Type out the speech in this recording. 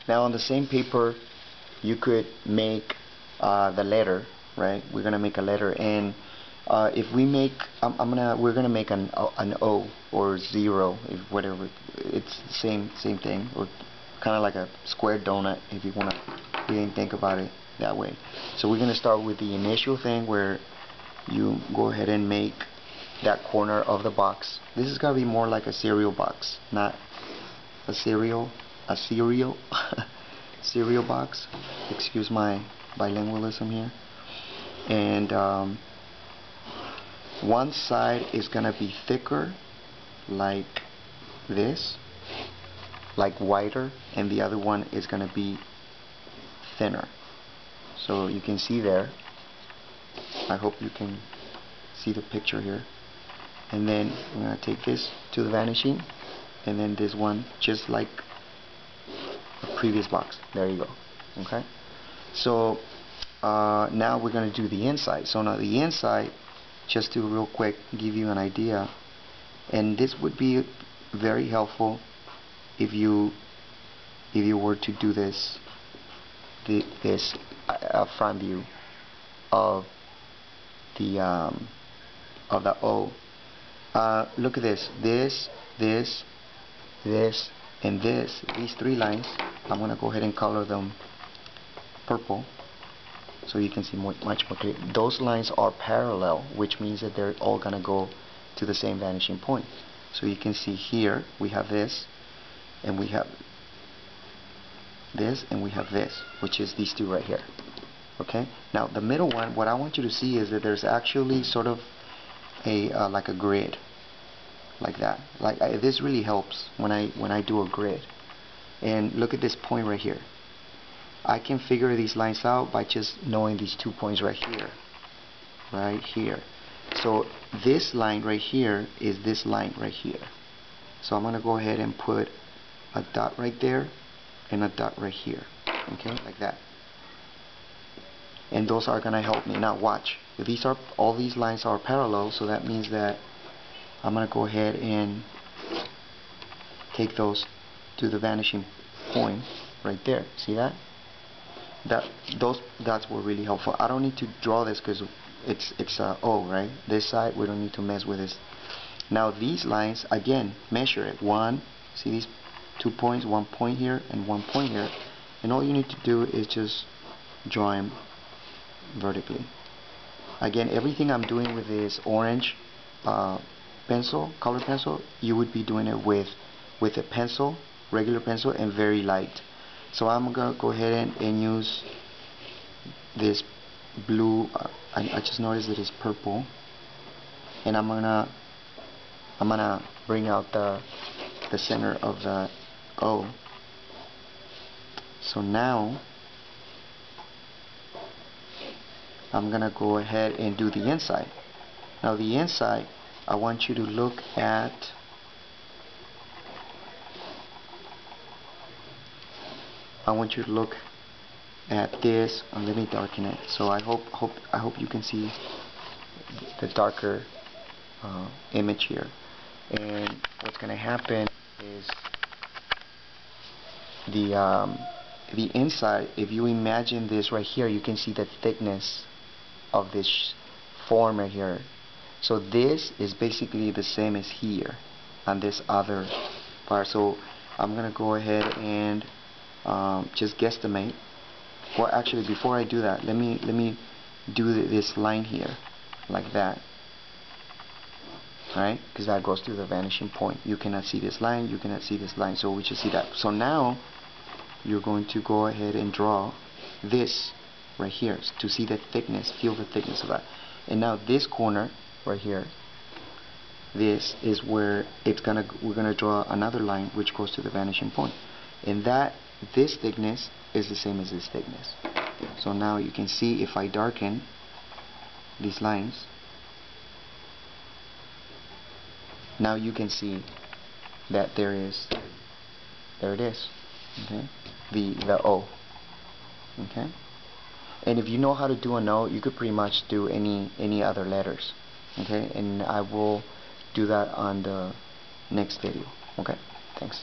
Now on the same paper you could make the letter, right? We're gonna make a letter, and if we make, we're gonna make an O or 0, if whatever. It's the same thing, or kind of like a square donut if you wanna really think about it that way. So we're gonna start with the initial thing where you go ahead and make that corner of the box. This is gonna be more like a cereal box, not a cereal cereal box. Excuse my bilingualism here. And one side is gonna be thicker, like this, like wider, and the other one is gonna be thinner. So you can see there. I hope you can see the picture here. And then I'm gonna take this to the vanishing, and then this one just like the previous box. There you go. Okay. So now we're gonna do the inside. So now the inside, just to real quick give you an idea, and this would be very helpful if you were to do this front view of the O. Look at this, and this. These 3 lines, I'm gonna go ahead and color them purple so you can see much more clear. Those lines are parallel, which means that they're all gonna go to the same vanishing point. So you can see here we have this, and we have this, and we have this, which is these 2 right here. Okay. Now the middle one, what I want you to see is that there's actually sort of a like a grid, like that. This really helps when I do a grid. And look at this point right here. I can figure these lines out by just knowing these 2 points right here. Right here. So this line right here is this line right here. So I'm going to go ahead and put a dot right there and a dot right here. Okay, like that. And those are going to help me. Now watch. All these lines are parallel, so that means that I'm going to go ahead and take those to the vanishing point right there. See that? Those dots were really helpful. I don't need to draw this because it's O, right? This side we don't need to mess with this. Now these lines, again, measure it. See these 2 points, 1 point here and 1 point here, and all you need to do is just draw them vertically. Again, everything I'm doing with this orange color pencil, you would be doing it with a pencil, regular pencil, and very light. So I'm gonna go ahead and use this blue. I just noticed that it's purple, and I'm gonna bring out the center of the O. So now I'm gonna go ahead and do the inside. Now the inside, I want you to look at this, and let me darken it. So I hope you can see the darker image here. And what's going to happen is the inside. If you imagine this right here, you can see the thickness of this form right here. So this is basically the same as here on this other part. So I'm going to go ahead and just guesstimate. Well, actually, before I do that, let me do this line here, like that. Alright, because that goes to the vanishing point. You cannot see this line, you cannot see this line, so we just see that. So now you're going to go ahead and draw this right here to see the thickness, feel the thickness of that. And now this corner right here, this is where we're gonna draw another line which goes to the vanishing point. And this thickness is the same as this thickness. So now you can see if I darken these lines, now you can see that there it is. Okay, the O. Okay, and if you know how to do an O, you could pretty much do any other letters. Okay, and I will do that on the next video. Okay, thanks.